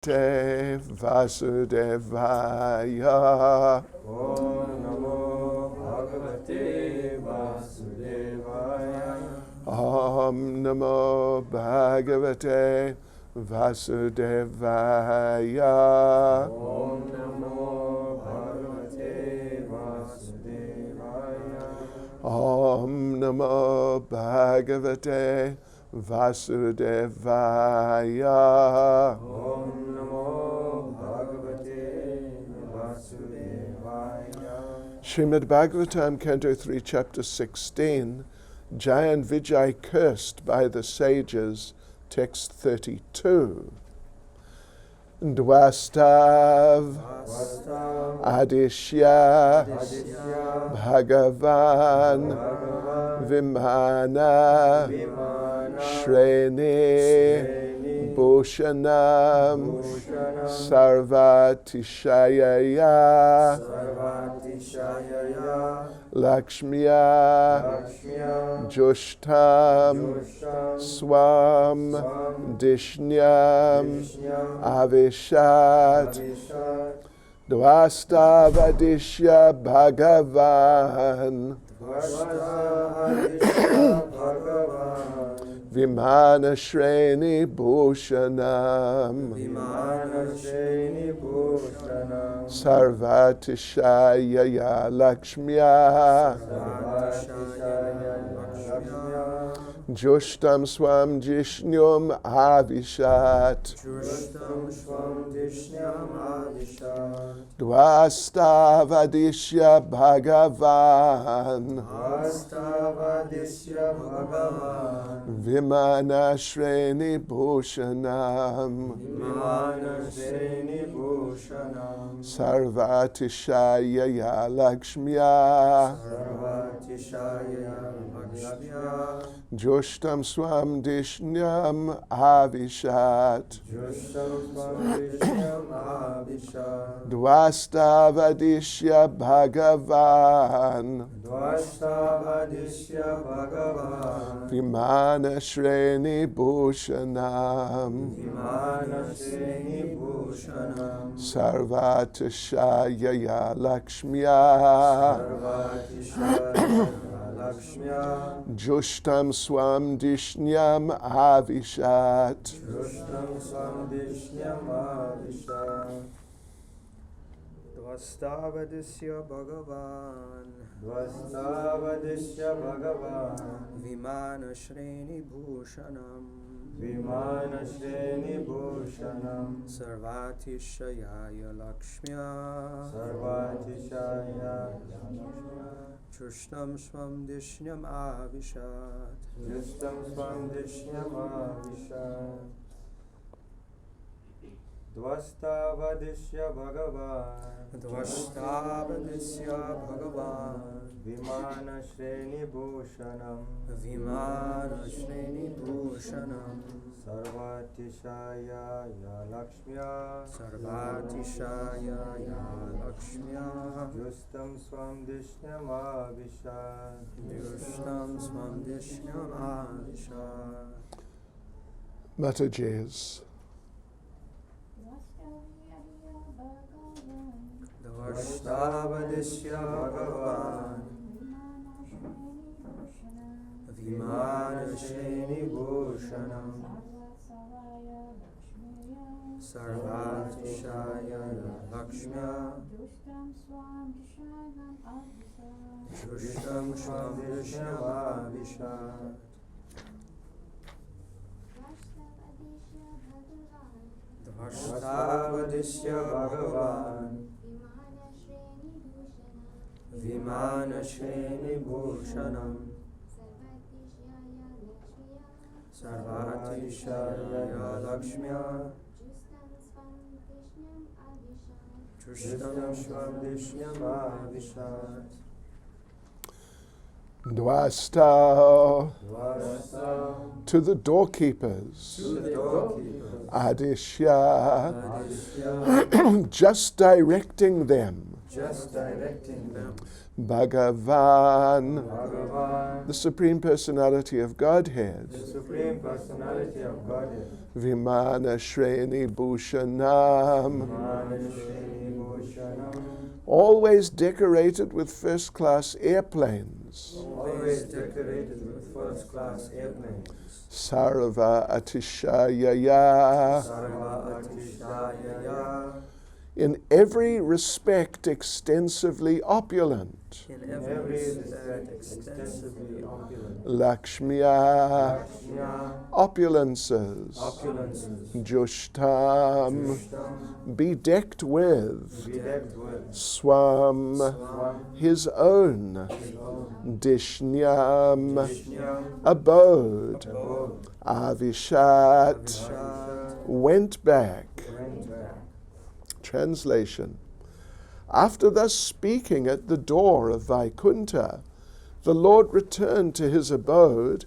Te Vasudevaya. Om Namo Bhagavate Vasudevaya. Om Namo Bhagavate Vasudevaya. Om Namo Bhagavate Vasudevaya. Om Namo Bhagavate Vasudevaya. Om Namo Bhagavate Vasudevaya. Srimad Bhagavatam, Canto 3, Chapter 16, Jai and Vijay cursed by the sages, text 32. Dvastav Adishya Bhagavan Vimana Shreni Bhushanam Sarvatishayaya Lakshmiya Jushtam Swam Dishnyam Avishat Dvastavadishya Bhagavan Vimana Shreni Bhushanam Sarvatishaya Lakshmiya Jushtam Swam Jishnyam Avishat Dvastavadishya Bhagavan Vimana Shreni Bhushanam Sarvatishaya Lakshmiya Jushtam Swam Dishnyam Avishat Dvastavadishya Bhagavan Vimana Shreni Bhushanam Sarvatishaya Lakshmiya Jushtam Swam Dishnyam Avishat Dvastavadisya Bhagavan Vimana Shreni Bhushanam Sarvatishaya Lakshmiya Jushtam Swam Dishnyam Avishat Dvastavadishya Bhagavan Vimana Shreni Bhushanam Sarvatishaya Lakshmiya Justam Swam Dishnam Avishat. Mataji's. Dvastavadishya Bhagavan Vimana Shreni Bhushanam Sarvatishaya Lakshmiya Jushtam Swam Dishnam Avishat. Dvastavadishya Bhagavan Vimana Shreni Bhushanam Sarvatishaya Lakshmiya Jushtam Swam Dishnam Avishat. Dwasta, Dwasa, to the doorkeepers, to the doorkeepers, Adishya, Adishya, just directing them, just directing them, Bhagavan, Bhagavan, the Supreme Personality of Godhead, the Supreme Personality of Godhead, Vimana Shreni Bhushanam, Manashri Bhushanam, always decorated with first-class airplanes, always decorated with first-class airplanes, Sarva Atishayaya, Sarva Atishayaya, in every respect extensively opulent, In every respect extensively opulent, Lakshmiya, Lakshmiya, opulences, opulences, Jushtam, Jushtam, bedecked with, bedecked with, Swam, Swam, his own, his own, Dishnyam, Vishnuyam, abode, abode, Avishat, Vishat, went back. went back. Translation. After thus speaking at the door of Vaikuntha, the Lord returned to his abode,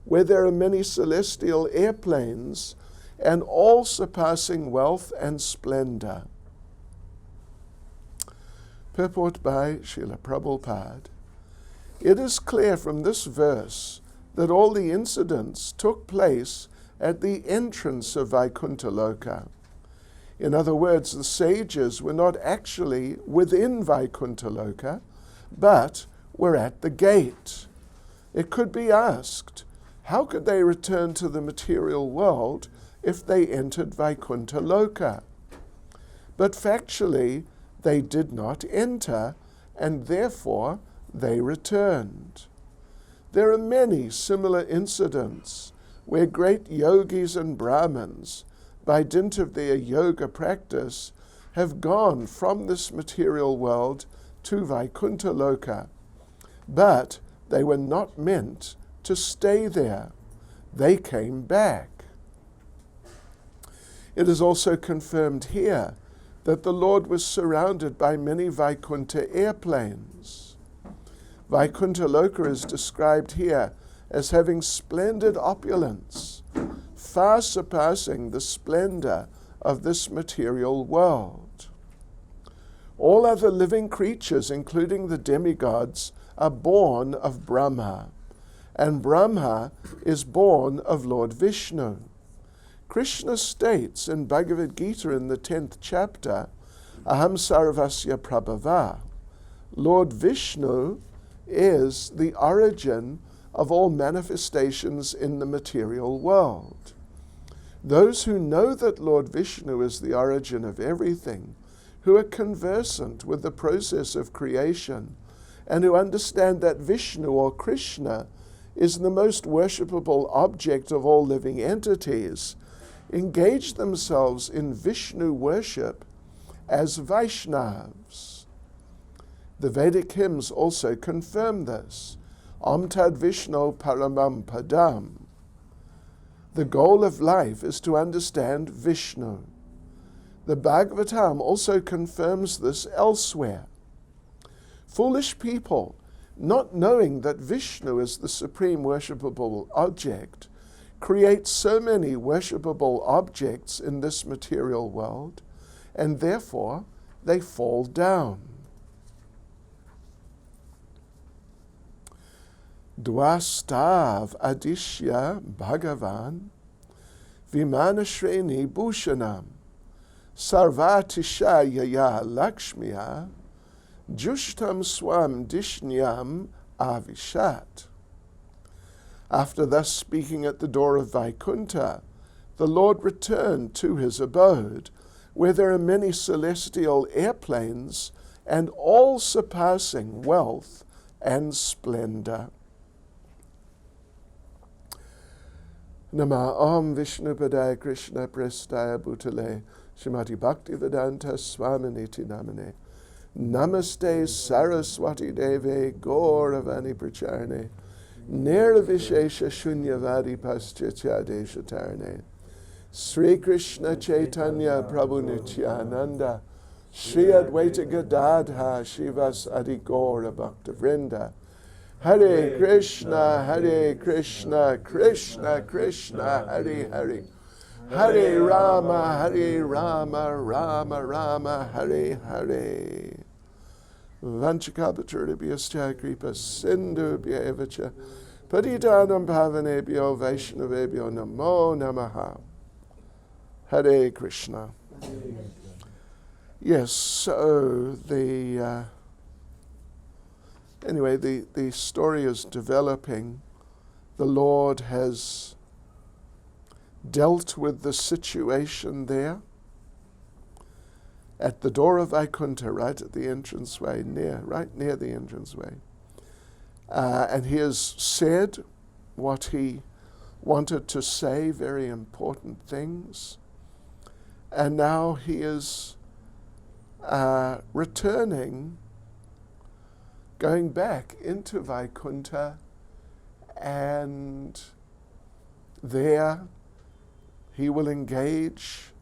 where there are many celestial airplanes and all surpassing wealth and splendor. Purport by Srila Prabhupada. It is clear from this verse that all the incidents took place at the entrance of Vaikuntha Loka. In other words, the sages were not actually within Vaikuntha Loka, but were at the gate. It could be asked, how could they return to the material world if they entered Vaikuntha Loka? But factually, they did not enter, and therefore they returned. There are many similar incidents where great yogis and Brahmins, by dint of their yoga practice, have gone from this material world to Vaikuntha Loka. But they were not meant to stay there. They came back. It is also confirmed here that the Lord was surrounded by many Vaikuntha airplanes. Vaikuntha Loka is described here as having splendid opulence, far surpassing the splendor of this material world. All other living creatures, including the demigods, are born of Brahma, and Brahma is born of Lord Vishnu. Krishna states in Bhagavad Gita in the 10th chapter, Aham Sarvasya Prabhava, Lord Vishnu is the origin of all manifestations in the material world. Those who know that Lord Vishnu is the origin of everything, who are conversant with the process of creation, and who understand that Vishnu or Krishna is the most worshipable object of all living entities, engage themselves in Vishnu worship as Vaishnavas. The Vedic hymns also confirm this. Om Tad Vishnu Paramam Padam. The goal of life is to understand Vishnu. The Bhagavatam also confirms this elsewhere. Foolish people, not knowing that Vishnu is the supreme worshipable object, create so many worshipable objects in this material world, and therefore they fall down. Dwastav Adishya Bhagavan Vimanashreni Bhushanam Sarvatishayaya Lakshmiya Jushtam Swam Dishnyam Avishat. After thus speaking at the door of Vaikuntha, the Lord returned to his abode, where there are many celestial airplanes and all surpassing wealth and splendor. Nama Om Vishnupadaya Krishna Prestaya Bhutale Srimati Bhaktivedanta Swaminiti Namane Namaste Saraswati Deve Gauravani Pracharne Nirvishesha Shunyavadi Paschatya Deshatarne Sri Krishna Chaitanya Prabhu Nityananda Shri Advaita Gadadha Shivas Adi Gaura Bhakta Vrinda Hare Krishna, Krishna Krishna, Hare Hare. Hare Rama, Rama Rama, Hare Hare. Vanchakapaturibhyascha kripa sindhubhya evacha patitanam pavanebhyo vaishnavebhyo namo namaha. Hare Krishna. Yes, so the story is developing. The Lord has dealt with the situation there at the door of Vaikuntha, right at the entranceway, right near the entranceway. And he has said what he wanted to say, very important things. And now he is returning, going back into Vaikuntha, and there he will engage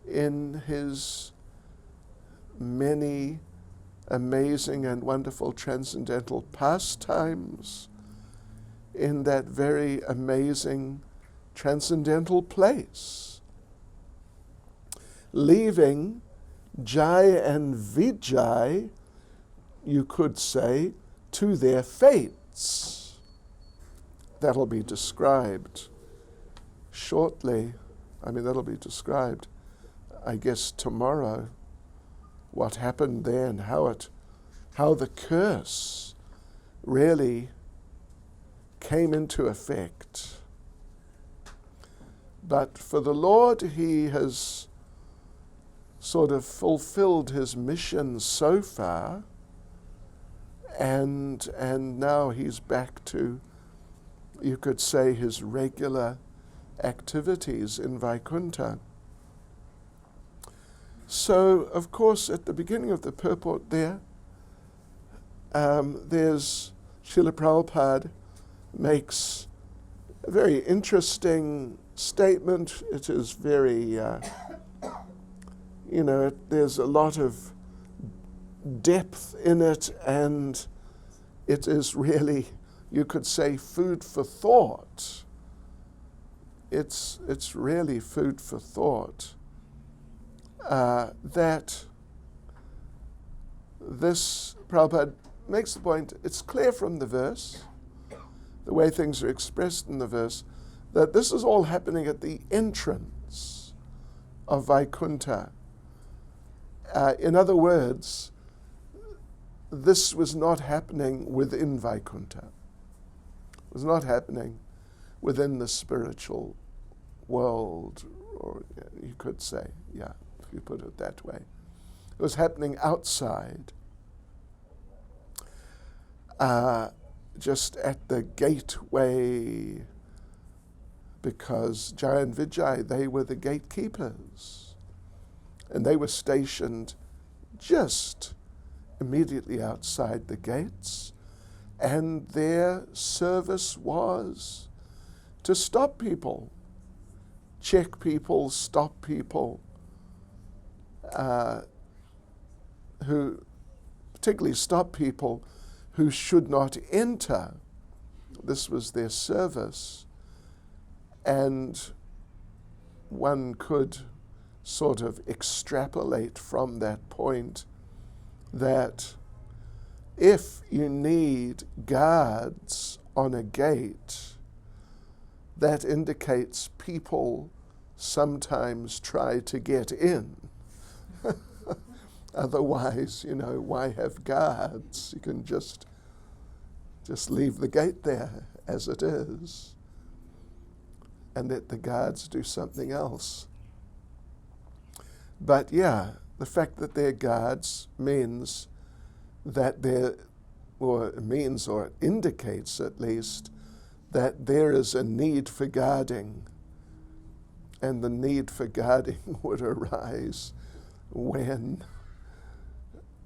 in his many amazing and wonderful transcendental pastimes in that very amazing transcendental place, leaving Jai and Vijay, you could say, to their fates. That'll be described shortly. That'll be described, I guess, tomorrow. What happened then, how the curse really came into effect. But for the Lord, he has sort of fulfilled his mission so far, and now he's back to, you could say, his regular activities in Vaikuntha. So, of course, at the beginning of the purport there's Srila Prabhupada makes a very interesting statement. It is very, there's a lot of depth in it, and it is really, you could say, food for thought. It's really food for thought. That this, Prabhupada makes the point, it's clear from the verse, the way things are expressed in the verse, that this is all happening at the entrance of Vaikuntha. In other words, this was not happening within Vaikuntha. It was not happening within the spiritual world, or you could say, yeah, if you put it that way. It was happening outside, just at the gateway, because Jai and Vijay, they were the gatekeepers, and they were stationed just immediately outside the gates, and their service was to stop people, check people, stop people, who particularly stop people who should not enter. This was their service. And one could sort of extrapolate from that point that if you need guards on a gate, that indicates people sometimes try to get in. Otherwise, why have guards? You can just leave the gate there as it is and let the guards do something else. But yeah, the fact that they're guards means that or it indicates at least, that there is a need for guarding. And the need for guarding would arise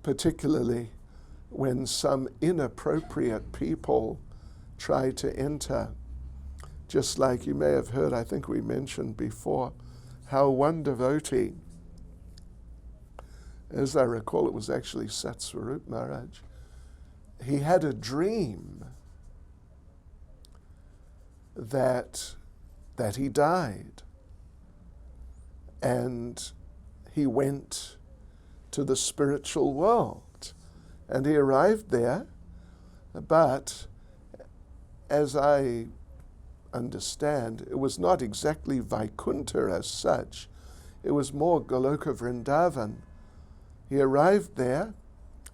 particularly when some inappropriate people try to enter. Just like you may have heard, I think we mentioned before, how one devotee, as I recall, it was actually Satsvarup Maharaj, he had a dream that he died. And he went to the spiritual world. And he arrived there, but as I understand, it was not exactly Vaikuntha as such. It was more Goloka Vrindavan. He arrived there,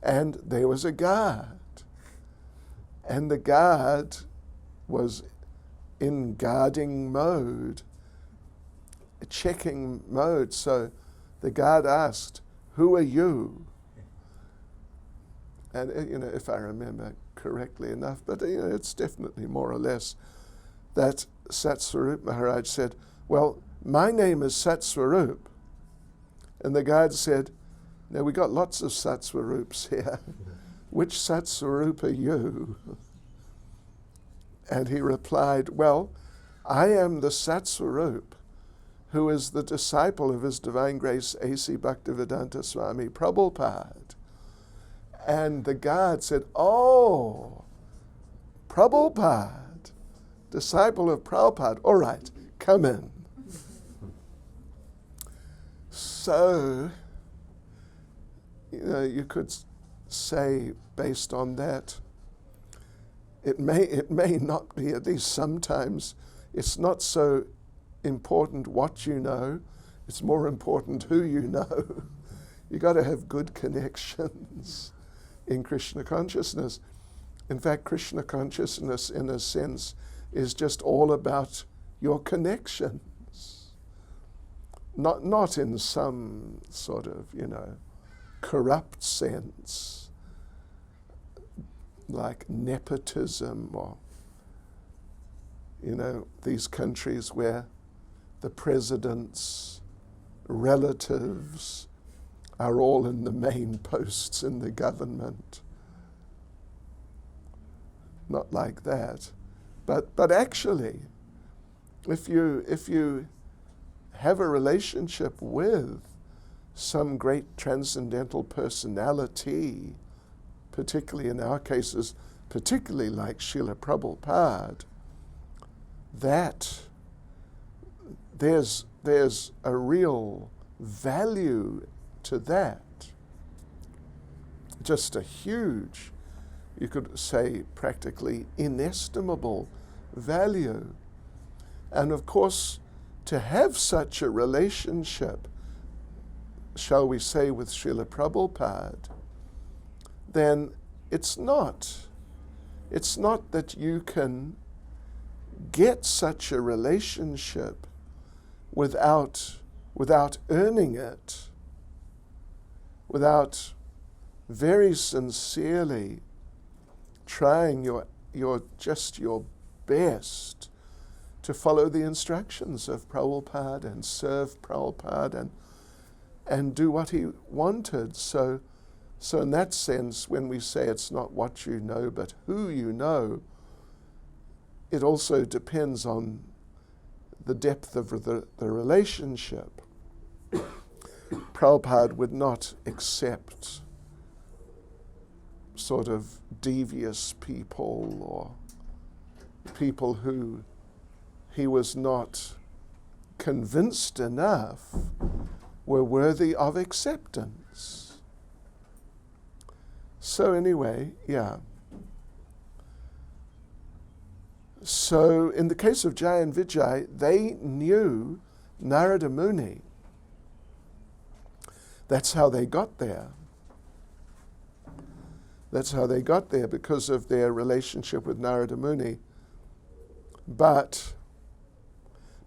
and there was a guard. And the guard was in guarding mode, checking mode. So the guard asked, "Who are you?" And if I remember correctly enough, but it's definitely more or less that Satswarup Maharaj said, "Well, my name is Satswarup." And the guard said, "Now we got lots of Satswarups here. Which Satswarup are you?" And he replied, "Well, I am the Satswarup who is the disciple of His Divine Grace A.C. Bhaktivedanta Swami Prabhupada." And the guard said, "Oh, Prabhupada, disciple of Prabhupada. All right, come in." So, you could say based on that, it may not be, at least sometimes, it's not so important what you know, it's more important who you know. You got to have good connections in Krishna consciousness. In fact, Krishna consciousness, in a sense, is just all about your connections. Not in some sort of, corrupt sense, like nepotism or, these countries where the president's relatives are all in the main posts in the government. Not like that. But actually, if you have a relationship with some great transcendental personality, particularly in our cases, particularly like Srila Prabhupada, that there's a real value to that. Just a huge, you could say practically inestimable value. And of course, to have such a relationship, shall we say, with Srila Prabhupada, then it's not that you can get such a relationship without earning it, without very sincerely trying your best to follow the instructions of Prabhupada and serve Prabhupada and do what he wanted. So in that sense, when we say it's not what you know, but who you know, it also depends on the depth of the relationship. Prabhupada would not accept sort of devious people or people who he was not convinced enough were worthy of acceptance. So anyway, yeah. So in the case of Jai and Vijay, they knew Narada Muni. That's how they got there. That's how they got there, because of their relationship with Narada Muni. But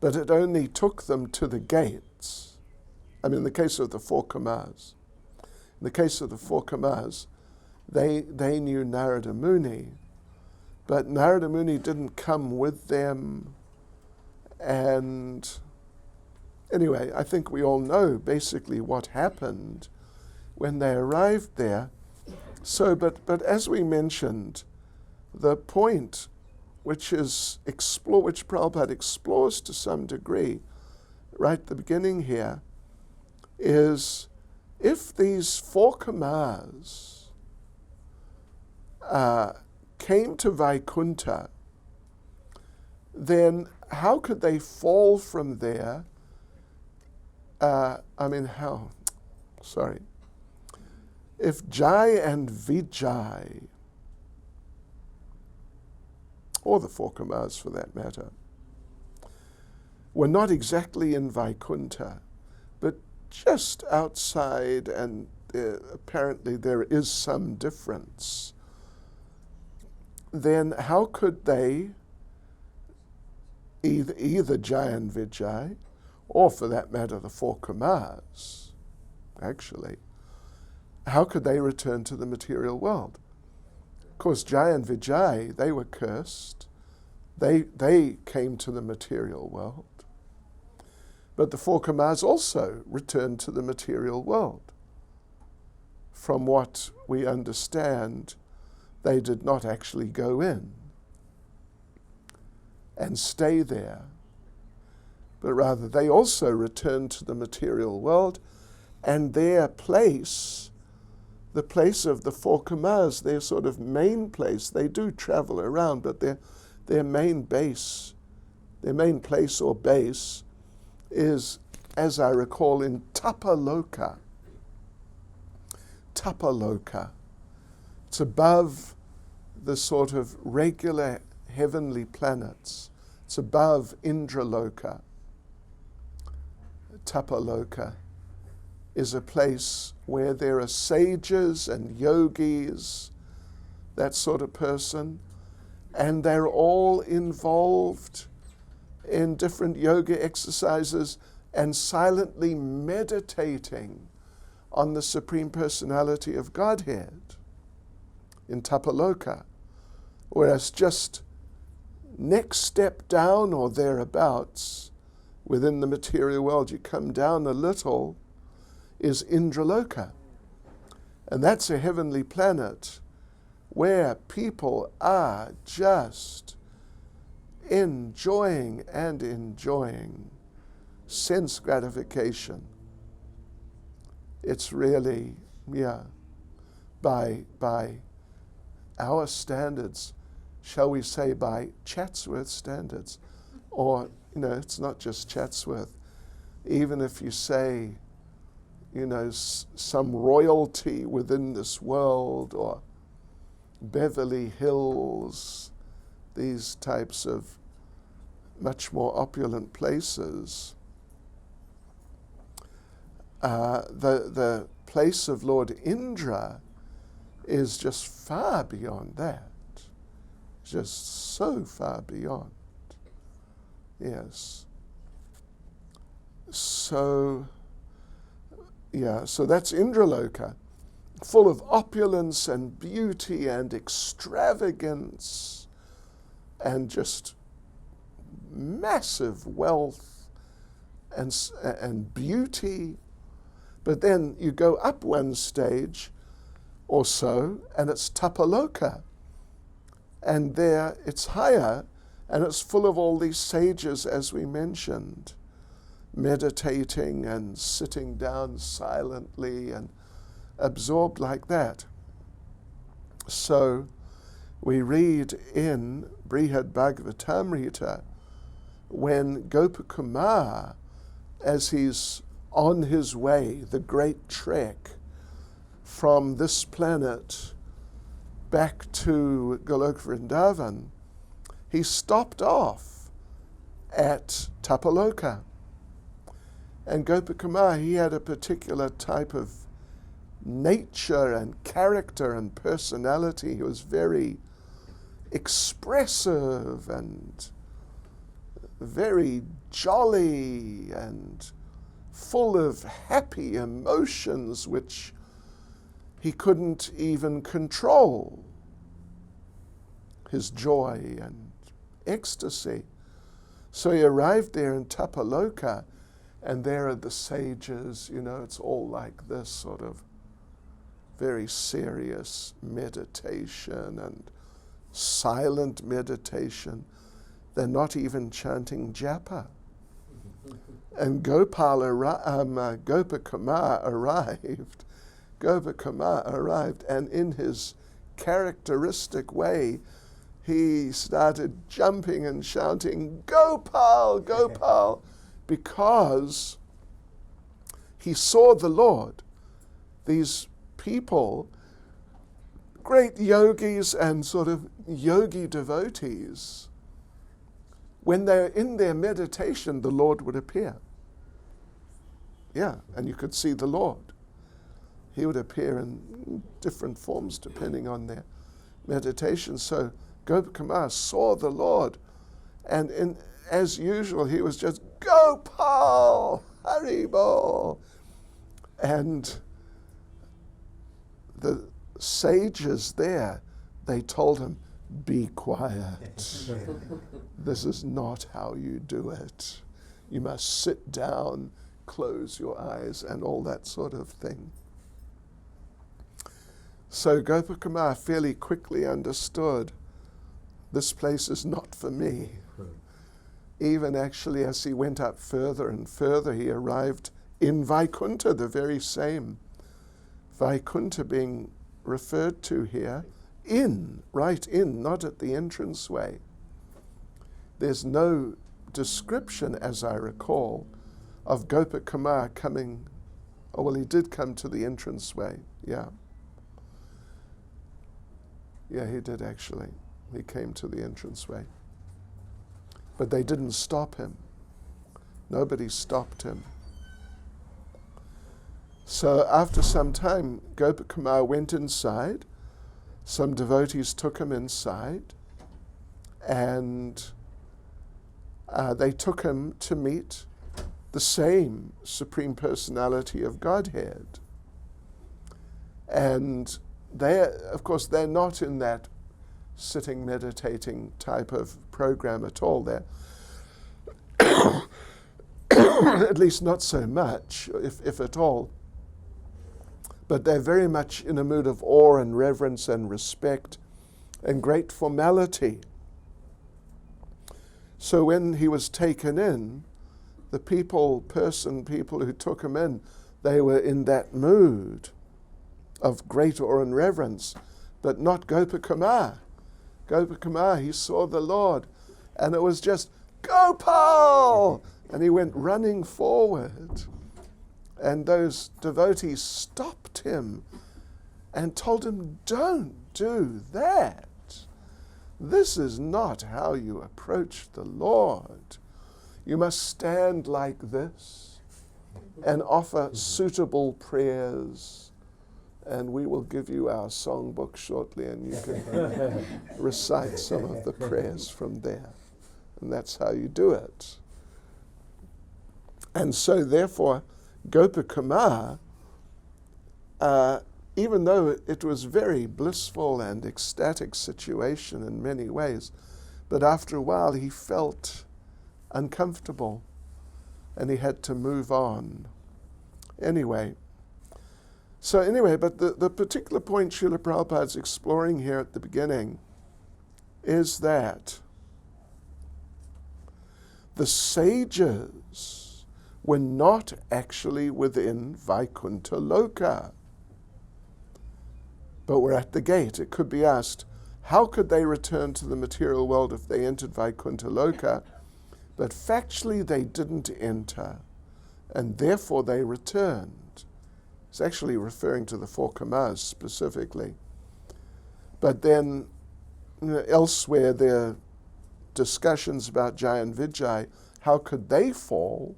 it only took them to the gates. I mean, in the case of the four Kamas. In the case of the four Kamas, they knew Narada Muni, but Narada Muni didn't come with them. And anyway, I think we all know basically what happened when they arrived there. So, but as we mentioned, the point which Prabhupada explores to some degree, right at the beginning here, is if these four Kamas came to Vaikuntha, then how could they fall from there? If Jai and Vijay, or the four Kumars for that matter, were not exactly in Vaikuntha, but just outside, and apparently there is some difference, then how could they, either Jai and Vijay, or for that matter the four Kumars, actually, how could they return to the material world? Of course, Jai and Vijay, they were cursed. They came to the material world. But the four Kumars also returned to the material world. From what we understand, they did not actually go in and stay there, but rather they also returned to the material world, and their place, the place of the four Kumars, their sort of main place, they do travel around, but their main base, their main place or base is, as I recall, in Tapaloka. Tapaloka. It's above the sort of regular heavenly planets. It's above Indraloka. Tapaloka is a place where there are sages and yogis, that sort of person, and they're all involved in different yoga exercises and silently meditating on the Supreme Personality of Godhead in Tapaloka. Whereas just next step down or thereabouts within the material world, you come down a little, is Indraloka. And that's a heavenly planet where people are just enjoying sense gratification. It's really, by our standards, shall we say by Chatsworth standards, or, it's not just Chatsworth. Even if you say, some royalty within this world, or Beverly Hills, these types of much more opulent places, the place of Lord Indra is just far beyond that. Just so far beyond. Yes. So that's Indraloka, full of opulence and beauty and extravagance and just massive wealth and beauty. But then you go up one stage or so, and it's Tapaloka. And there it's higher, and it's full of all these sages, as we mentioned, meditating and sitting down silently and absorbed like that. So we read in Brihad Bhagavatamrita, when Gopakumar, as he's on his way, the great trek from this planet back to Golok Vrindavan, he stopped off at Tapaloka. And Gopakumar, he had a particular type of nature and character and personality. He was very expressive and very jolly and full of happy emotions which he couldn't even control, his joy and ecstasy. So he arrived there in Tapaloka, and there are the sages, it's all like this sort of very serious meditation and silent meditation. They're not even chanting japa. And Gopakumar arrived. Gopakumar arrived, and in his characteristic way, he started jumping and shouting, "Gopal, Gopal," because he saw the Lord. These people, great yogis and sort of yogi devotees, when they're in their meditation, the Lord would appear. Yeah, and you could see the Lord. He would appear in different forms depending on their meditation. So Gopakumar saw the Lord, and as usual, he was just, "Gopal, Haribol." And the sages there, they told him, "Be quiet. This is not how you do it. You must sit down, close your eyes," and all that sort of thing. So Gopakumar fairly quickly understood, this place is not for me. Even actually as he went up further and further, he arrived in Vaikuntha, the very same Vaikuntha being referred to here, right in, not at the entranceway. There's no description, as I recall, of Gopakumar coming, oh well, he did come to the entranceway, yeah. Yeah, he did actually. He came to the entranceway. But they didn't stop him. Nobody stopped him. So after some time, Gopakumar went inside. Some devotees took him inside, and they took him to meet the same Supreme Personality of Godhead. And of course, they're not in that sitting, meditating type of program at all. They're at least not so much, if at all. But they're very much in a mood of awe and reverence and respect and great formality. So when he was taken in, the people who took him in, they were in that mood of great awe and reverence, but not Gopakumar. Gopakumar, he saw the Lord, and it was just, "Gopal!" And he went running forward. And those devotees stopped him and told him, "Don't do that. This is not how you approach the Lord. You must stand like this and offer suitable prayers. And we will give you our songbook shortly, and you can recite some of the prayers from there. And that's how you do it." And so therefore, Gopakumar, even though it was very blissful and ecstatic situation in many ways, but after a while he felt uncomfortable and he had to move on. But the particular point Srila Prabhupada's exploring here at the beginning is that the sages were not actually within Vaikuntha Loka, but were at the gate. It could be asked, how could they return to the material world if they entered Vaikuntha Loka? But factually they didn't enter, and therefore they returned. It's actually referring to the four Kamas specifically. But then elsewhere there are discussions about Jai and Vijay. How could they fall?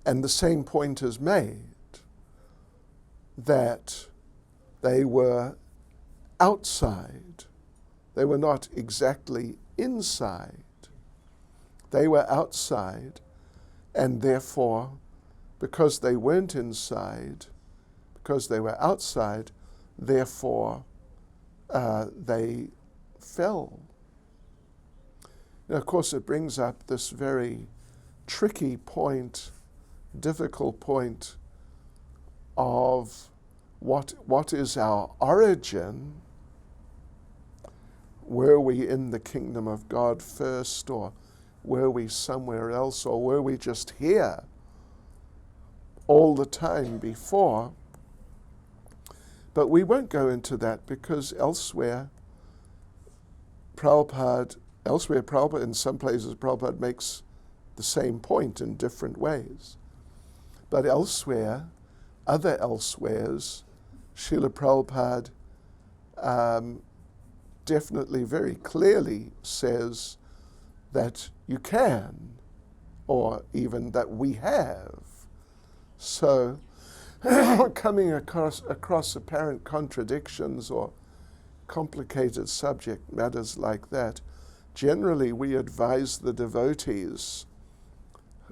And the same point is made, that they were outside. They were not exactly inside. They were outside, and therefore, because they weren't inside, because they were outside, therefore they fell. Now, of course, it brings up this very tricky point, difficult point of what is our origin? Were we in the kingdom of God first, or were we somewhere else, or were we just here all the time before? But we won't go into that, because elsewhere Prabhupada, elsewhere, Prabhupada, in some places, Prabhupada makes the same point in different ways. But elsewhere, other elsewheres, Srila Prabhupada definitely very clearly says that you can, or even that we have. So, coming across apparent contradictions or complicated subject matters like that, generally we advise the devotees,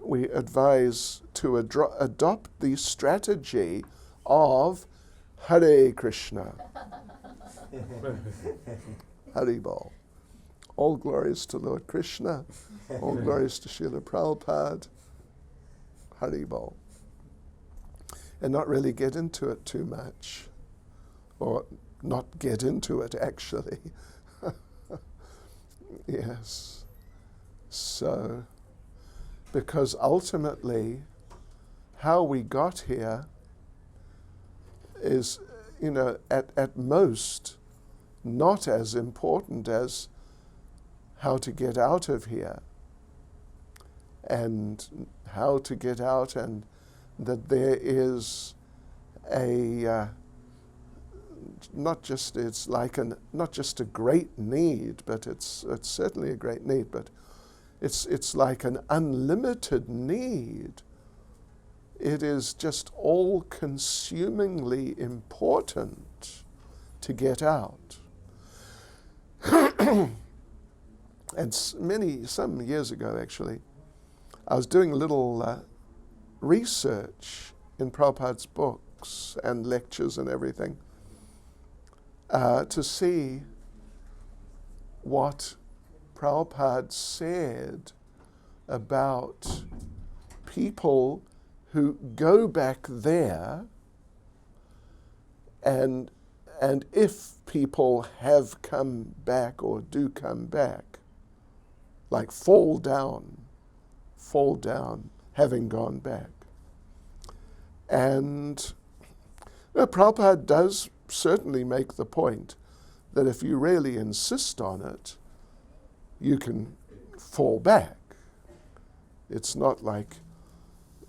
we advise to adopt the strategy of Hare Krishna. Haribol. All glories to Lord Krishna, all glories to Srila Prabhupada, Haribol. And not really get into it too much, or not get into it actually. Yes. So, because ultimately, how we got here is, at most, not as important as how to get out of here, and how to get out, and that there is a not just a great need, but it's certainly a great need, but it's like an unlimited need. It is just all-consumingly important to get out. And some years ago, actually, I was doing a little research in Prabhupada's books and lectures and everything to see what Prabhupada said about people who go back there, and if people have come back or do come back, like fall down, having gone back. And Prabhupada does certainly make the point that if you really insist on it, you can fall back. It's not like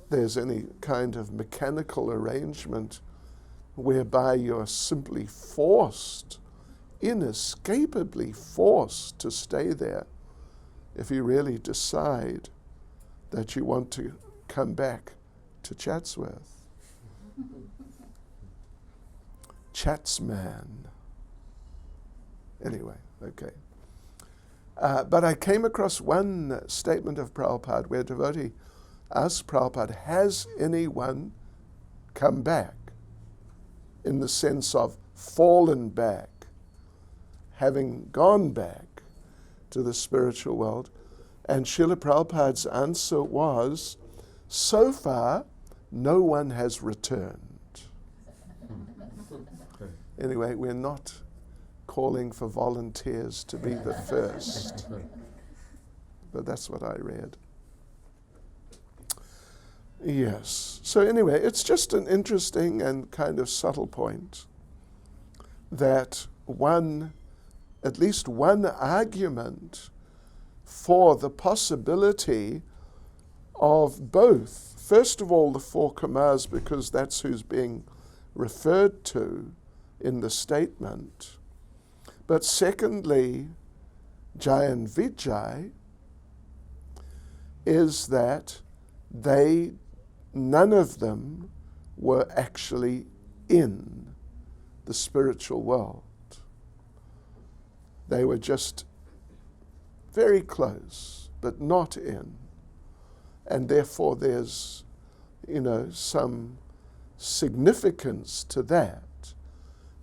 there's any kind of mechanical arrangement whereby you're simply forced, inescapably forced to stay there if you really decide that you want to come back to Chatsworth. Chatsman. Anyway, okay. But I came across one statement of Prabhupada where a devotee asked Prabhupada, has anyone come back? In the sense of fallen back, having gone back to the spiritual world. And Srila Prabhupada's answer was, so far, no one has returned. Anyway, we're not calling for volunteers to be the first. But that's what I read. Yes. So anyway, it's just an interesting and kind of subtle point that at least one argument for the possibility of both, first of all, the four Kumars, because that's who's being referred to in the statement, but secondly, Jai and Vijay, is that none of them were actually in the spiritual world. They were just very close, but not in. And therefore there's, some significance to that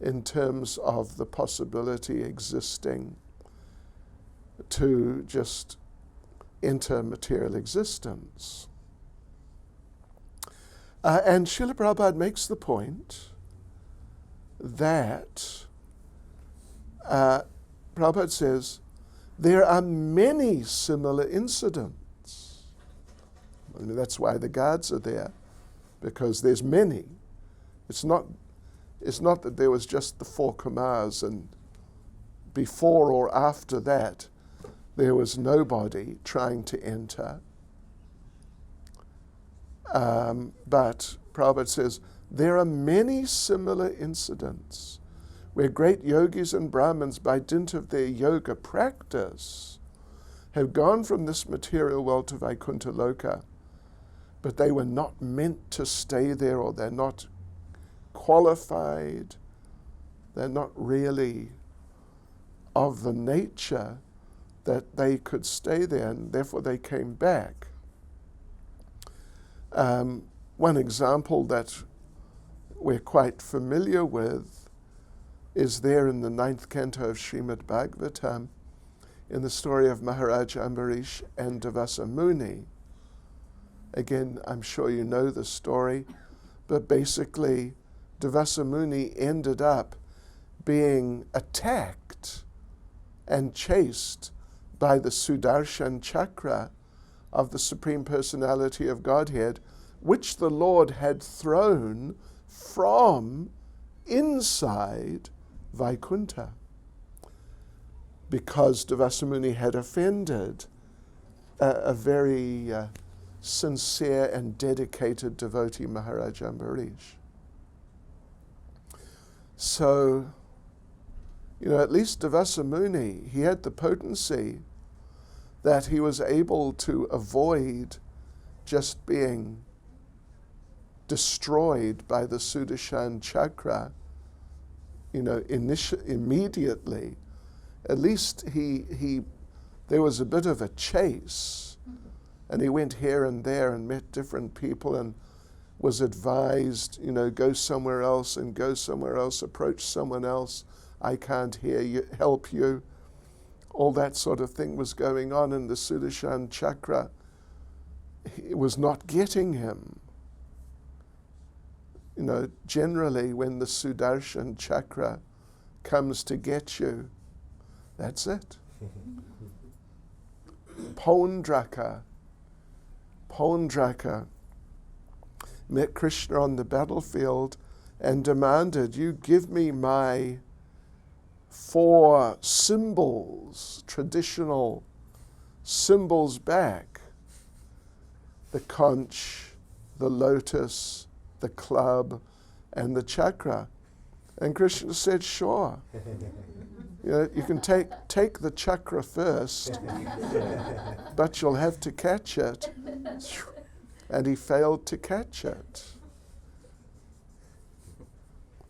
in terms of the possibility existing to just enter material existence. And Srila Prabhupada makes the point that Prabhupada says there are many similar incidents. I mean, that's why the guards are there, because there's many. It's not that there was just the four Kumars and before or after that, there was nobody trying to enter. But Prabhupada says, there are many similar incidents where great yogis and Brahmins, by dint of their yoga practice, have gone from this material world to Vaikuntha Loka, but they were not meant to stay there, or they're not qualified, they're not really of the nature that they could stay there, and therefore they came back. One example that we're quite familiar with is there in the 9th canto of Srimad Bhagavatam, in the story of Maharaj Ambarish and Devasa Muni. Again, I'm sure you know the story, but basically Devasa Muni ended up being attacked and chased by the Sudarshan Chakra of the Supreme Personality of Godhead, which the Lord had thrown from inside Vaikuntha, because Devasa Muni had offended a very sincere and dedicated devotee, Maharaj Ambarish. So, at least Devasa Muni, he had the potency that he was able to avoid just being destroyed by the Sudarshan Chakra, immediately. At least there was a bit of a chase, and he went here and there and met different people and was advised, go somewhere else and go somewhere else, approach someone else, I can't hear you, help you. All that sort of thing was going on, and the Sudarshan Chakra, it was not getting him. Generally when the Sudarshan Chakra comes to get you, that's it. Paundraka met Krishna on the battlefield and demanded, you give me my 4 symbols, traditional symbols back. The conch, the lotus, the club, and the chakra. And Krishna said, sure. You can take the chakra first, but you'll have to catch it. And he failed to catch it.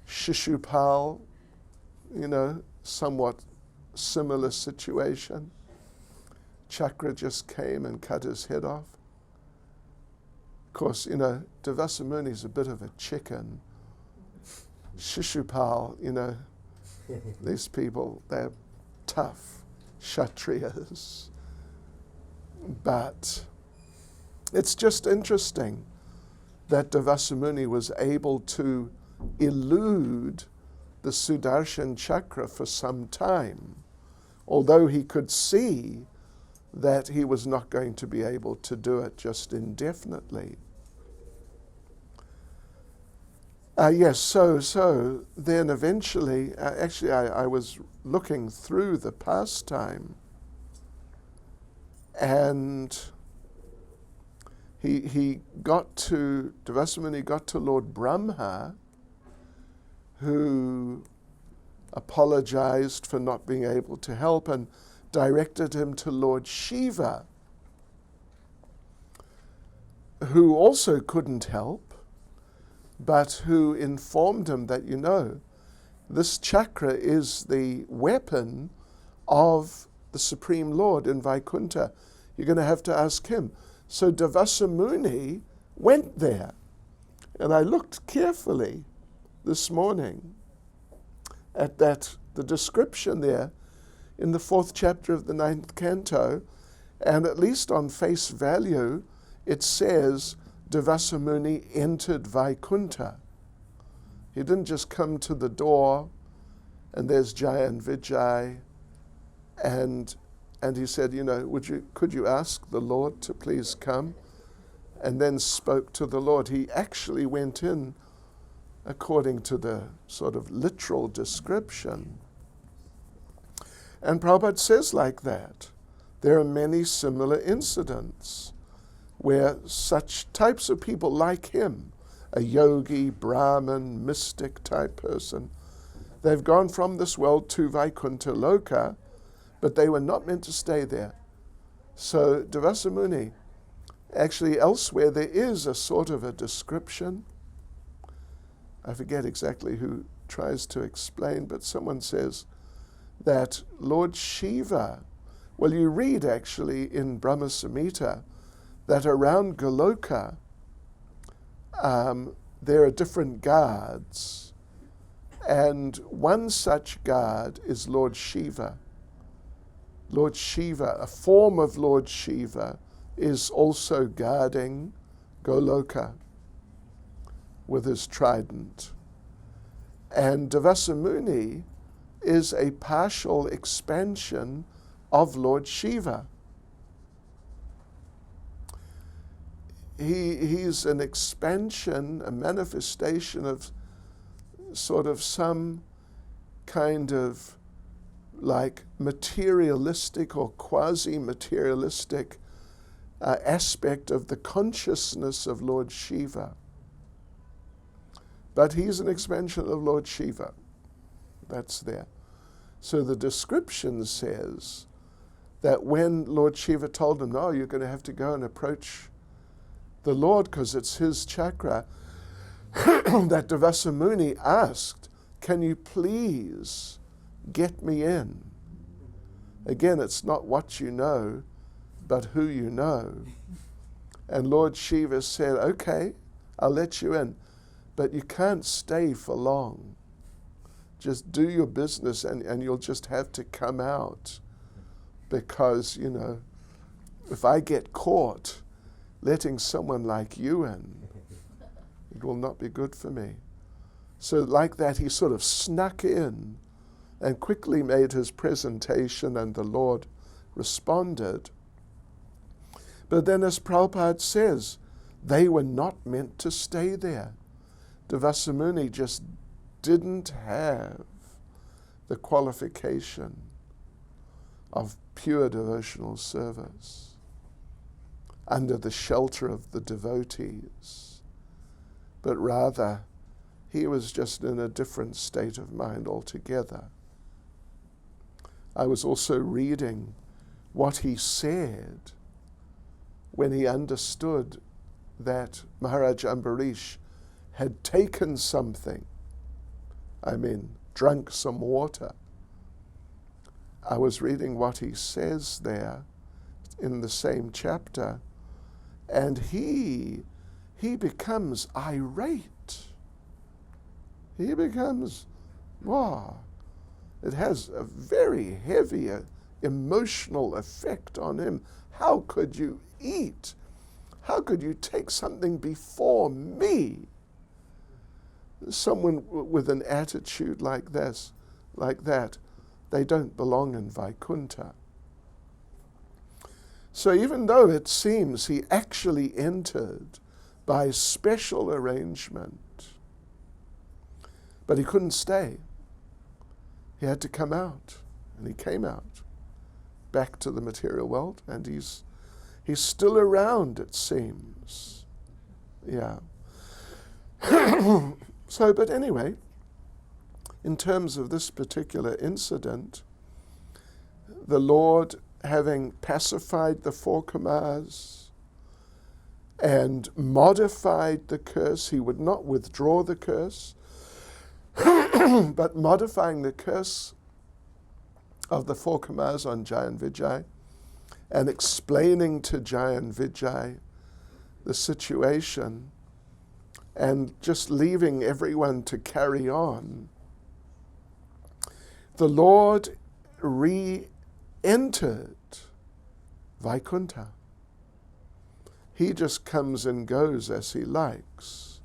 Shishupal, somewhat similar situation. Chakra just came and cut his head off. Of course, Devasa Muni is a bit of a chicken. Shishupal, these people, they're tough Kshatriyas. But it's just interesting that Devasa Muni was able to elude the Sudarshan Chakra for some time, although he could see that he was not going to be able to do it just indefinitely. So then eventually, I was looking through the pastime, and Devasa Muni got to Lord Brahma, who apologized for not being able to help and directed him to Lord Shiva, who also couldn't help, but who informed him that, this chakra is the weapon of the Supreme Lord in Vaikuntha. You're going to have to ask him. So Devasa Muni went there, and I looked carefully this morning at the description there in the 4th chapter of the 9th canto, and at least on face value, it says Devasa Muni entered Vaikuntha. He didn't just come to the door and there's Jaya and Vijay, and he said, could you ask the Lord to please come? And then spoke to the Lord. He actually went in according to the sort of literal description. And Prabhupada says like that. There are many similar incidents where such types of people like him, a yogi, Brahmin, mystic type person, they've gone from this world to Vaikuntha Loka, but they were not meant to stay there. So Durvasa Muni, actually elsewhere there is a sort of a description. I forget exactly who tries to explain, but someone says that Lord Shiva, well, you read actually in Brahma Samhita that around Goloka there are different guards, and one such guard is Lord Shiva. Lord Shiva, a form of Lord Shiva, is also guarding Goloka with his trident. And Durvasa Muni is a partial expansion of Lord Shiva. He's an expansion, a manifestation of sort of some kind of like materialistic or quasi-materialistic aspect of the consciousness of Lord Shiva. But he's an expansion of Lord Shiva. That's there. So the description says that when Lord Shiva told him, no, you're going to have to go and approach the Lord because it's his chakra, that Durvasa Muni asked, can you please get me in? Again, it's not what you know, but who you know. And Lord Shiva said, okay, I'll let you in, but you can't stay for long. Just do your business and you'll just have to come out, because, you know, if I get caught letting someone like you in, it will not be good for me. So like that, he sort of snuck in and quickly made his presentation, and the Lord responded. But then, as Prabhupada says, they were not meant to stay there. Durvasa Muni just didn't have the qualification of pure devotional service under the shelter of the devotees, but rather he was just in a different state of mind altogether. I was also reading what he said when he understood that Maharaj Ambarish had taken something, drunk some water. I was reading what he says there in the same chapter, and he becomes irate. He becomes, wow. It has a very heavy emotional effect on him. How could you eat? How could you take something before me? Someone with an attitude like this, like that, they don't belong in Vaikuntha. So even though it seems he actually entered by special arrangement, but he couldn't stay. He had to come out, and he came out back to the material world, and he's still around, it seems. Yeah. So, but anyway, in terms of this particular incident, the Lord, having pacified the four Kamas and modified the curse, he would not withdraw the curse, but modifying the curse of the four Kamas on Jai and Vijay and explaining to Jai and Vijay the situation and just leaving everyone to carry on, the Lord re-entered Vaikuntha. He just comes and goes as he likes.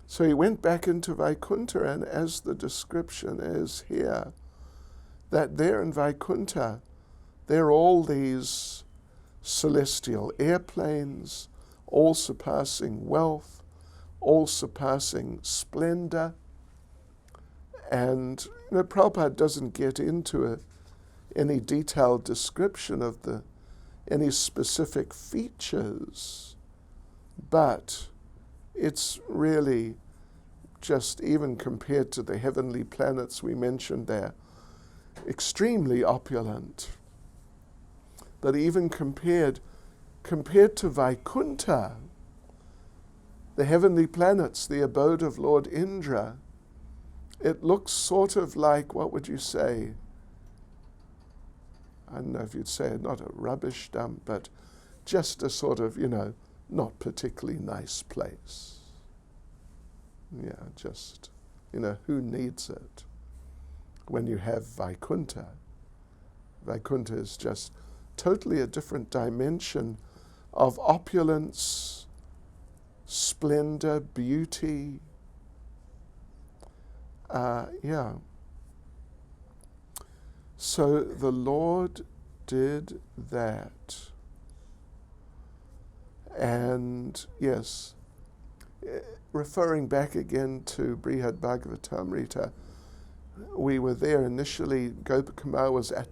So he went back into Vaikuntha, and as the description is here, that there in Vaikuntha, there are all these celestial airplanes, all surpassing wealth, all surpassing splendor. And Prabhupada doesn't get into any detailed description of any specific features, but it's really just, even compared to the heavenly planets we mentioned there, extremely opulent. But even compared to Vaikuntha, the heavenly planets, the abode of Lord Indra, it looks sort of like, what would you say? I don't know if you'd say it, not a rubbish dump, but just a sort of, not particularly nice place. Yeah, just, who needs it when you have Vaikuntha? Vaikuntha is just totally a different dimension of opulence, splendor, beauty. So the Lord did that. And yes, referring back again to Brihad Bhagavatamrita, we were there initially. Gopakumar was at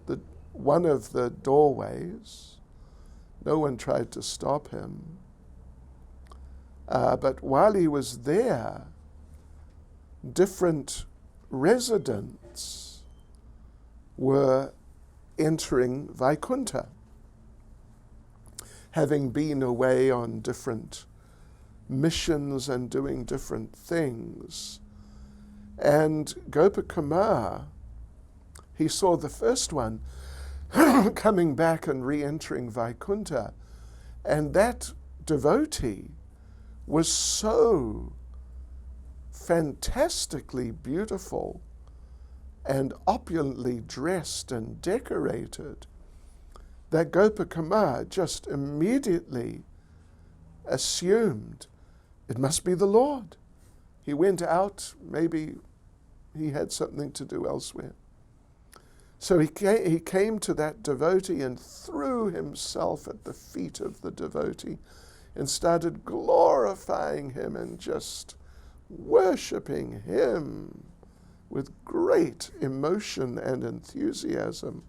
one of the doorways. No one tried to stop him. But while he was there, different residents were entering Vaikuntha, having been away on different missions and doing different things. And Gopakumar, he saw the first one coming back and re-entering Vaikuntha, and that devotee was so fantastically beautiful and opulently dressed and decorated that Gopakumar just immediately assumed it must be the Lord. He went out, maybe he had something to do elsewhere. So he came to that devotee and threw himself at the feet of the devotee and started glorifying him and just worshipping him with great emotion and enthusiasm.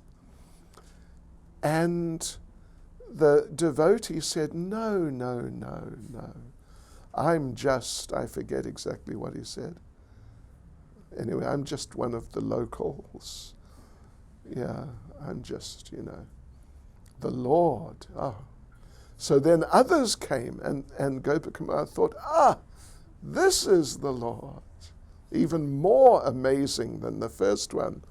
And the devotee said, no. I forget exactly what he said. Anyway, I'm just one of the locals. Yeah, I'm just, the Lord. Oh. So then others came, and Gopakumar thought, this is the Lord. Even more amazing than the first one.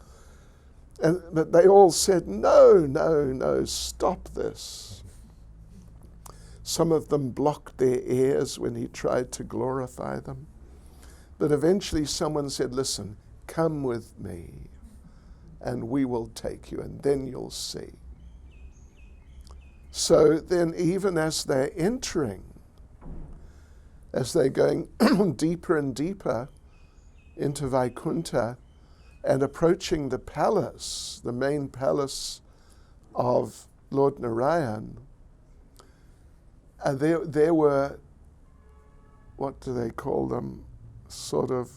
But they all said, no, stop this. Some of them blocked their ears when he tried to glorify them. But eventually someone said, listen, come with me, and we will take you, and then you'll see. So then even as they're entering, as they're going deeper and deeper into Vaikuntha and approaching the palace, the main palace of Lord Narayan, there were, what do they call them, sort of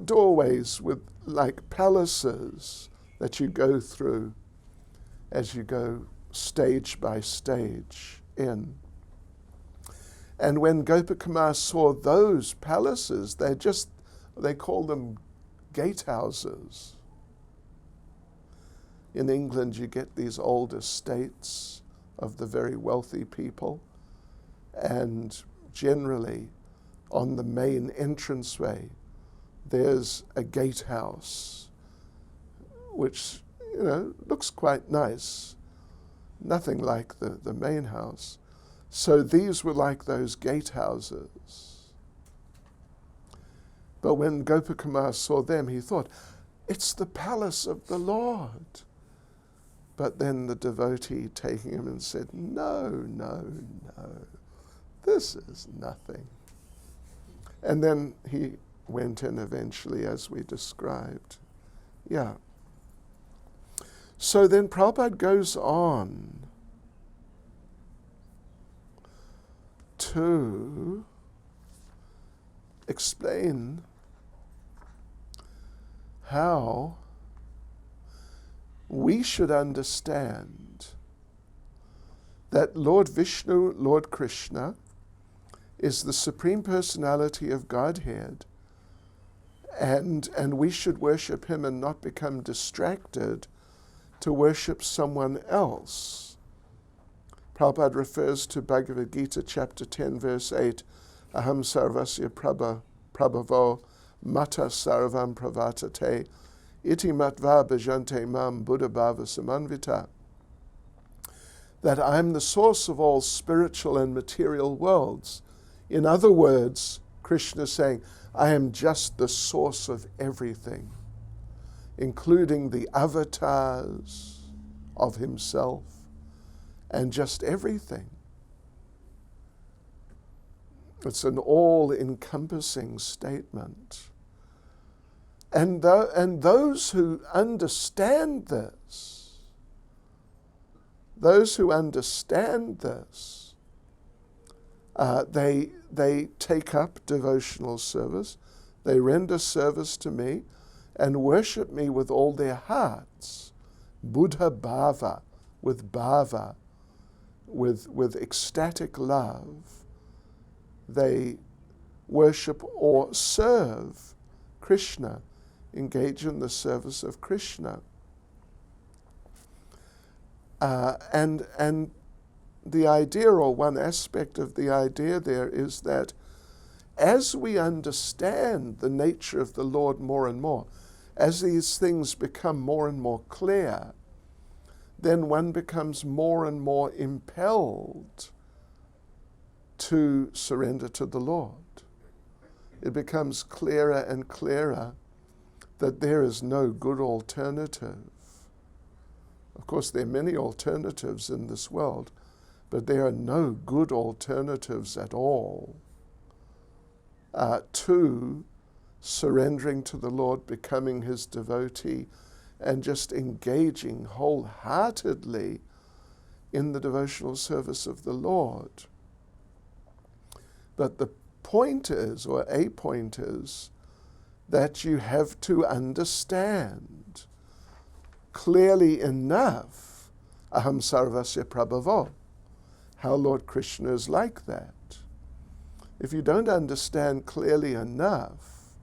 doorways with like palaces that you go through as you go stage by stage in. And when Gopakumar saw those palaces, they call them gatehouses. In England, you get these old estates of the very wealthy people, and generally on the main entranceway, there's a gatehouse, which, looks quite nice. Nothing like the main house. So these were like those gatehouses. But when Gopakumar saw them, he thought, it's the palace of the Lord. But then the devotee taking him and said, no, this is nothing. And then he went in eventually, as we described. Yeah. So then Prabhupada goes on to explain how we should understand that Lord Vishnu, Lord Krishna, is the Supreme Personality of Godhead, and we should worship him and not become distracted to worship someone else. Prabhupada refers to Bhagavad Gita chapter 10 verse 8, Aham sarvasya prabhavo mata sarvam pravartate iti matva bhajante mam buddha bhava samanvita. That I'm the source of all spiritual and material worlds. In other words, Krishna is saying, I am just the source of everything, including the avatars of himself and just everything. It's an all-encompassing statement. And those who understand this, they take up devotional service, they render service to me, and worship me with all their hearts. Buddha bhava, with ecstatic love. They worship or serve Krishna, engage in the service of Krishna. And the idea, or one aspect of the idea there, is that as we understand the nature of the Lord more and more, as these things become more and more clear, then one becomes more and more impelled to surrender to the Lord. It becomes clearer and clearer that there is no good alternative. Of course, there are many alternatives in this world, but there are no good alternatives at all to surrendering to the Lord, becoming his devotee, and just engaging wholeheartedly in the devotional service of the Lord. But the point is, or a point is, that you have to understand clearly enough, Aham sarvasya prabhavo, how Lord Krishna is like that. If you don't understand clearly enough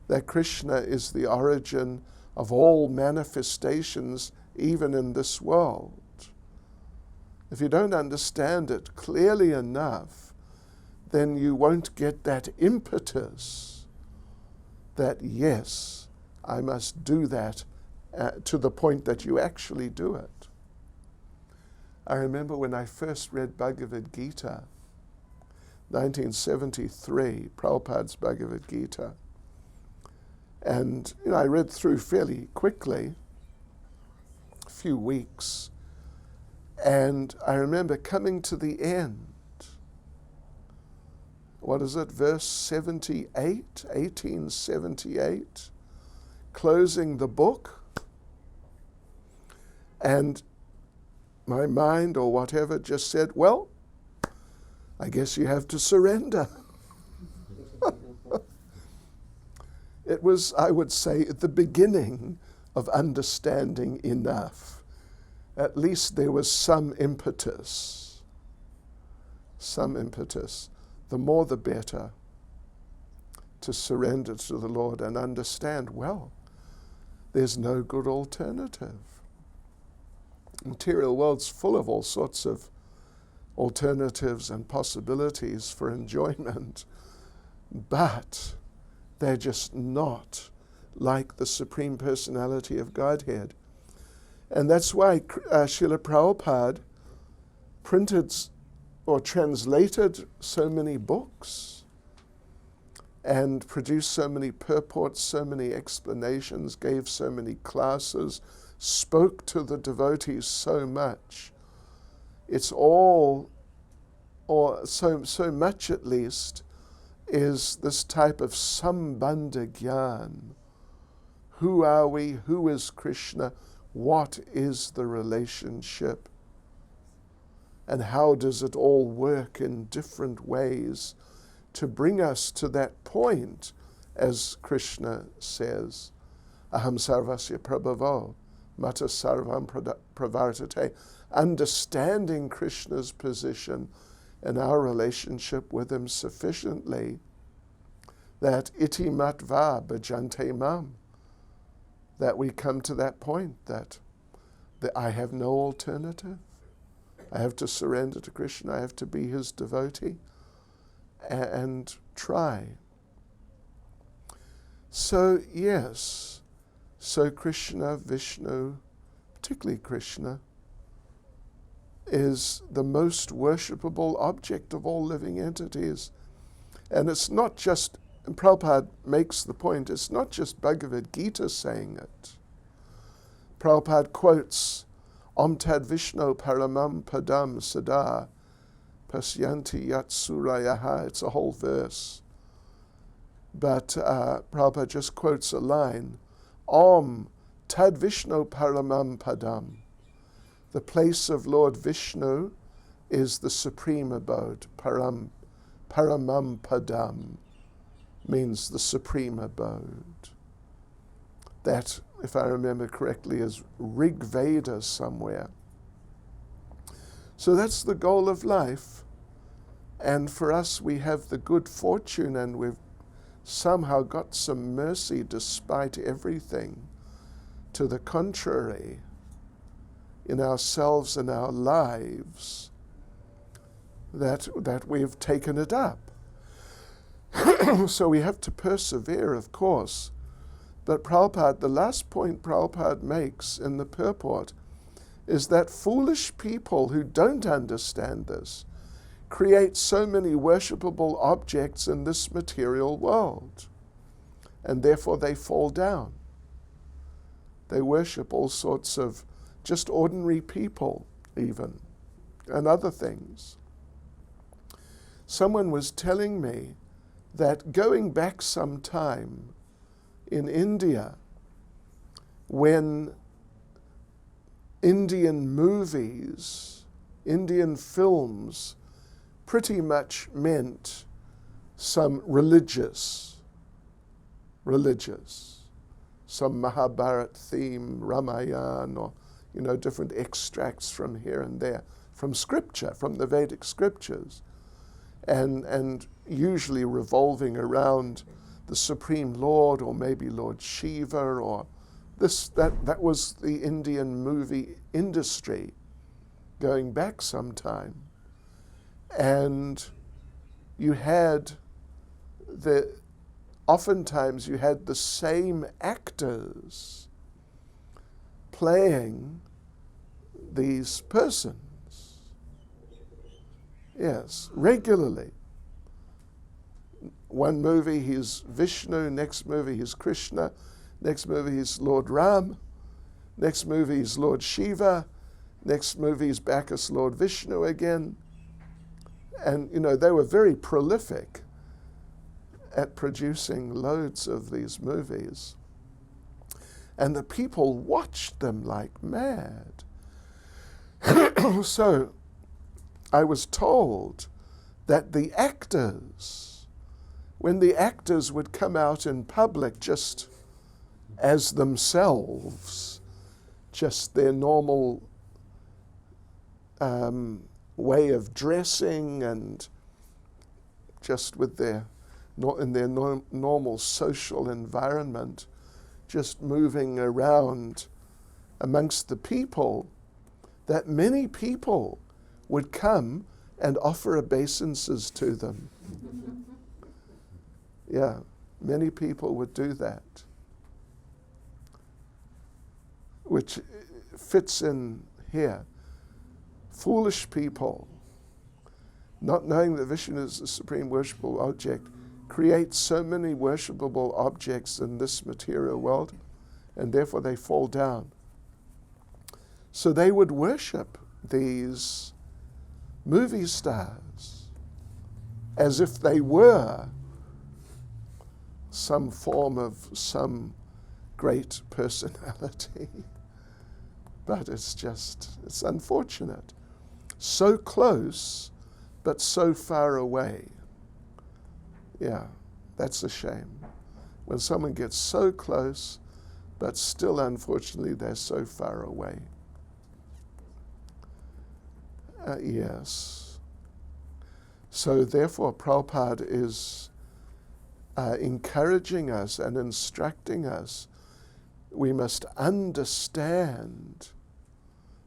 that Krishna is the origin of all manifestations, even in this world, if you don't understand it clearly enough, then you won't get that impetus that, yes, I must do that to the point that you actually do it. I remember when I first read Bhagavad Gita, 1973, Prabhupada's Bhagavad Gita. And I read through fairly quickly, a few weeks, and I remember coming to the end. What is it, verse 78, 1878, closing the book, and my mind or whatever just said, well, I guess you have to surrender. It was, I would say, at the beginning of understanding enough. At least there was some impetus. Some impetus. The more the better to surrender to the Lord and understand, well, there's no good alternative. The material world's full of all sorts of alternatives and possibilities for enjoyment, but they're just not like the Supreme Personality of Godhead. And that's why Srila Prabhupada printed or translated so many books and produced so many purports, so many explanations, gave so many classes, spoke to the devotees so much. It's all, or so much at least, is this type of sambandha gyan. Who are we? Who is Krishna? What is the relationship? And how does it all work in different ways to bring us to that point, as Krishna says, aham sarvasya prabhavo, mata sarvam pravartate. Understanding Krishna's position and our relationship with him sufficiently that iti matva bhajante mam, that we come to that point that I have no alternative. I have to surrender to Krishna. I have to be his devotee and try. So yes, so Krishna, Vishnu, particularly Krishna, is the most worshipable object of all living entities. And it's not just, and Prabhupada makes the point, it's not just Bhagavad Gita saying it. Prabhupada quotes, Om Tad Vishnu Paramam Padam Sada Pasyanti Yat Surayaha. It's a whole verse. But Prabhupada just quotes a line, Om Tad Vishnu Paramam Padam. The place of Lord Vishnu is the supreme abode. Paramam Padam means the supreme abode. That, if I remember correctly, is Rig Veda somewhere. So that's the goal of life. And for us, we have the good fortune, and we've somehow got some mercy despite everything. To the contrary, in ourselves and our lives, that we've taken it up. So we have to persevere, of course. But Prabhupada, the last point Prabhupada makes in the purport is that foolish people who don't understand this create so many worshipable objects in this material world, and therefore they fall down. They worship all sorts of just ordinary people even, and other things. Someone was telling me that going back some time in India, when Indian movies, Indian films pretty much meant some religious, some Mahabharat theme, Ramayana, or different extracts from here and there, from scripture, from the Vedic scriptures, and usually revolving around the Supreme Lord, or maybe Lord Shiva, or that was the Indian movie industry going back some time. And oftentimes you had the same actors playing these persons. Yes, regularly. One movie he's Vishnu, next movie he's Krishna, next movie he's Lord Ram, next movie he's Lord Shiva, next movie he's back as Lord Vishnu again. And, they were very prolific at producing loads of these movies. And the people watched them like mad. So I was told that the actors, when the actors would come out in public just as themselves, just their normal way of dressing, and just with in their normal social environment, just moving around amongst the people, that many people would come and offer obeisances to them. Yeah, many people would do that, which fits in here. Foolish people, not knowing that Vishnu is the supreme worshipable object, create so many worshipable objects in this material world, and therefore they fall down. So they would worship these movie stars as if they were some form of some great personality. But it's unfortunate. So close, but so far away. Yeah, that's a shame. When someone gets so close, but still, unfortunately, they're so far away. Yes. So therefore, Prabhupada is encouraging us and instructing us. We must understand,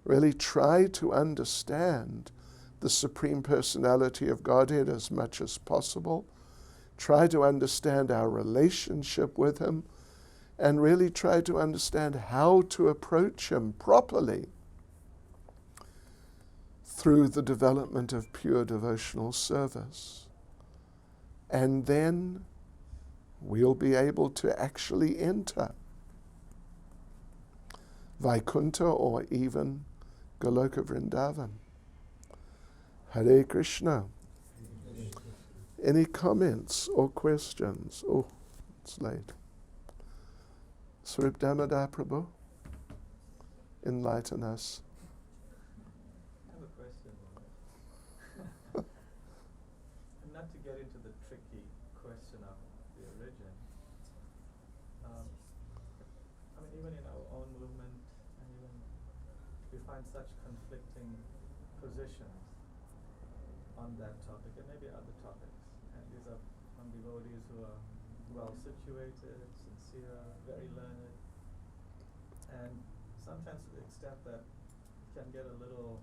really try to understand the Supreme Personality of Godhead as much as possible. Try to understand our relationship with Him, and really try to understand how to approach Him properly through the development of pure devotional service. And then we'll be able to actually enter Vaikuntha or even Goloka Vrindavan. Hare Krishna. Any comments or questions? Oh, it's late. Swarup Damodar Prabhu, enlighten us. I have a question. And not to get into the tricky question of the origin. Even in our own movement, and even we find such conflicting positions on that topic, and maybe other topics. And these are from devotees who are well situated, sincere, very learned, and sometimes to the extent that it can get a little,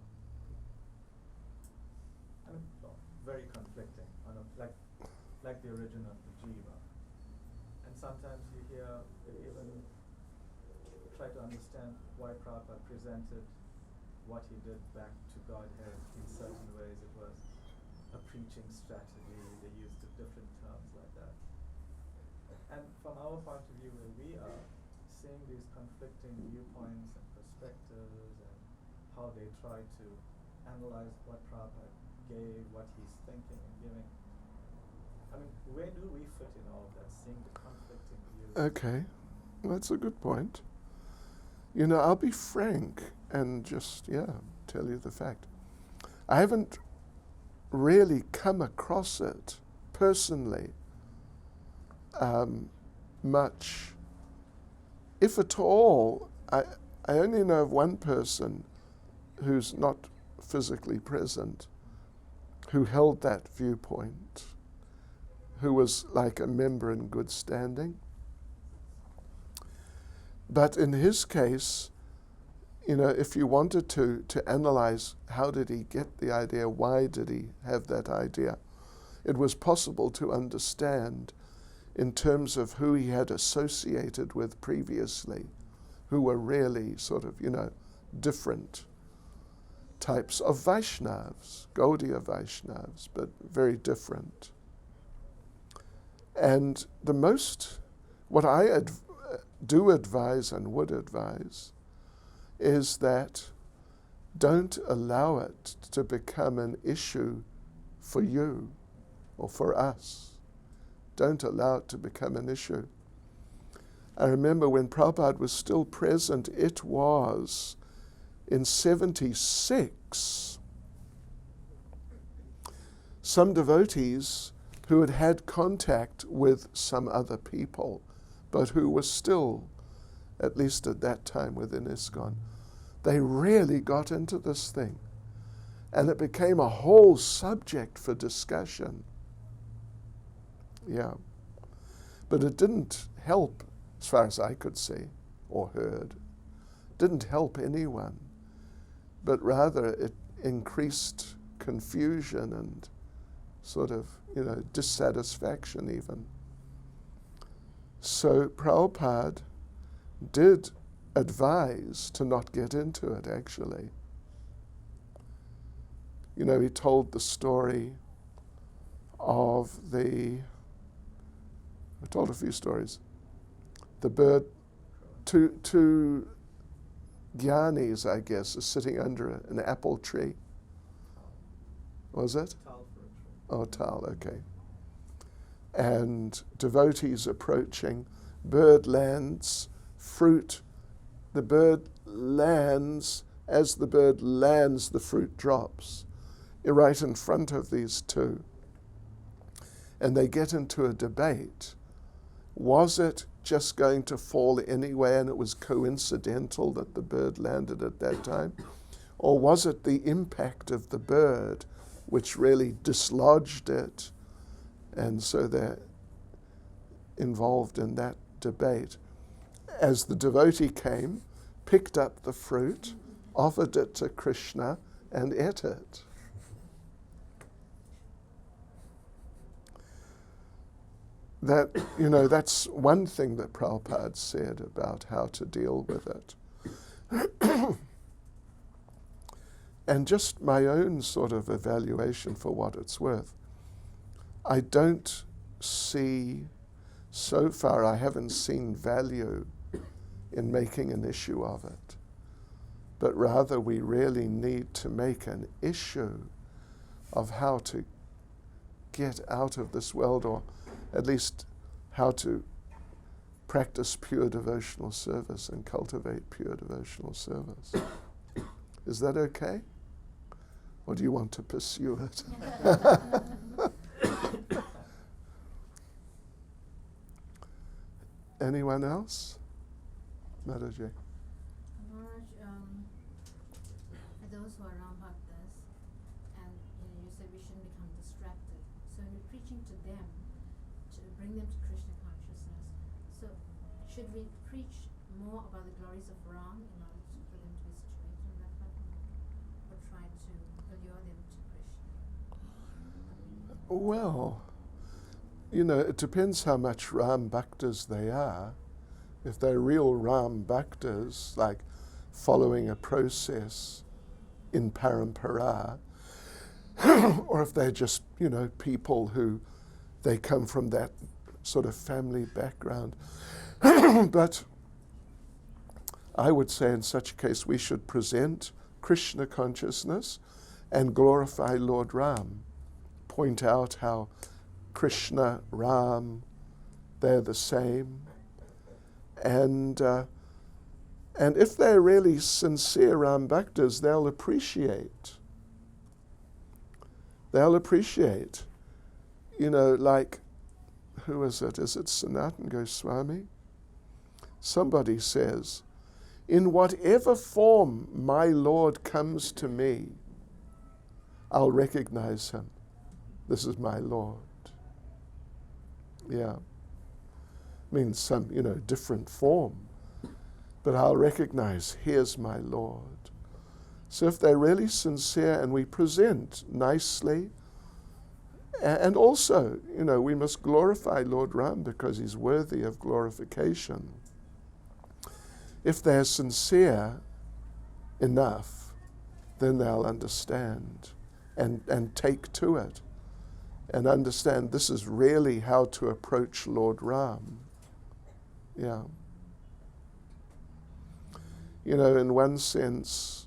very conflicting, like the origin of the jiva. And sometimes you hear they even try to understand why Prabhupada presented what he did back to Godhead in certain ways. It was a preaching strategy. They used different terms like that. And from our point of view, where we are seeing these conflicting viewpoints and perspectives and how they try to analyze what Prabhupada gave, what he's thinking and giving. Where do we fit in all of that, seeing the conflicting views? Okay, that's a good point. I'll be frank and just, tell you the fact. I haven't really come across it personally much. If at all, I only know of one person who's not physically present who held that viewpoint, who was like a member in good standing. But in his case, if you wanted to analyze how did he get the idea, why did he have that idea, it was possible to understand in terms of who he had associated with previously, who were really sort of, different types of Vaishnavas, Gaudiya Vaishnavas, but very different. And what I do advise and would advise is that don't allow it to become an issue for you or for us. Don't allow it to become an issue. I remember when Prabhupada was still present, it was in 76, some devotees who had had contact with some other people, but who were still, at least at that time, within ISKCON, they really got into this thing. And it became a whole subject for discussion. Yeah. But it didn't help, as far as I could see or heard, didn't help anyone, but rather it increased confusion and sort of, dissatisfaction even. So Prabhupada did advise to not get into it, actually. He told the story of I told a few stories. The bird, two Gyanis, I guess, are sitting under an apple tree. Was it? Tal for a tree. Oh, tal, okay. And devotees approaching, bird lands, fruit. The bird lands, as the bird lands, the fruit drops right in front of these two. And they get into a debate Was it just going to fall anyway and it was coincidental that the bird landed at that time? Or was it the impact of the bird which really dislodged it? And so they're involved in that debate. As the devotee came, picked up the fruit, offered it to Krishna, and ate it. That, that's one thing that Prabhupada said about how to deal with it. And just my own sort of evaluation for what it's worth. I don't see, so far I haven't seen value in making an issue of it. But rather we really need to make an issue of how to get out of this world, or at least how to practice pure devotional service and cultivate pure devotional service. Is that okay? Or do you want to pursue it? Anyone else? Mataji. Maharaj, for those who are Ram Bhaktas, and you said we shouldn't become distracted. So when we're preaching to them, to bring them to Krishna consciousness, so should we preach more about the glories of Ram in order for them to be situated in that level? Or try to allure them to Krishna? Well, it depends how much Ram Bhaktas they are. If they're real Ram Bhaktas, like following a process in parampara, or if they're just, people who they come from that sort of family background. But I would say in such a case we should present Krishna consciousness and glorify Lord Ram. Point out how Krishna, Ram, they're the same. And if they're really sincere Ram Bhaktas, they'll appreciate. Like, who is it? Is it Sanatan Goswami? Somebody says, in whatever form my Lord comes to me, I'll recognize him. This is my Lord. Yeah. Means some, different form. But I'll recognize, here's my Lord. So if they're really sincere and we present nicely, and also, we must glorify Lord Ram because he's worthy of glorification. If they're sincere enough, then they'll understand and take to it and understand this is really how to approach Lord Ram. Yeah. In one sense,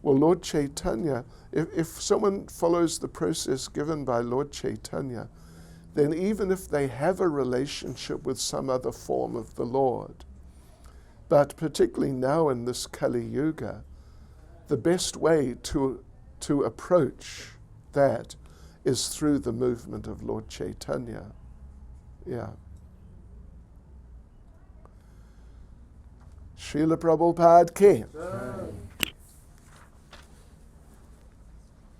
well, Lord Chaitanya, if someone follows the process given by Lord Chaitanya, then even if they have a relationship with some other form of the Lord, but particularly now in this Kali Yuga, the best way to approach that is through the movement of Lord Chaitanya. Yeah. Srila Prabhupada ki.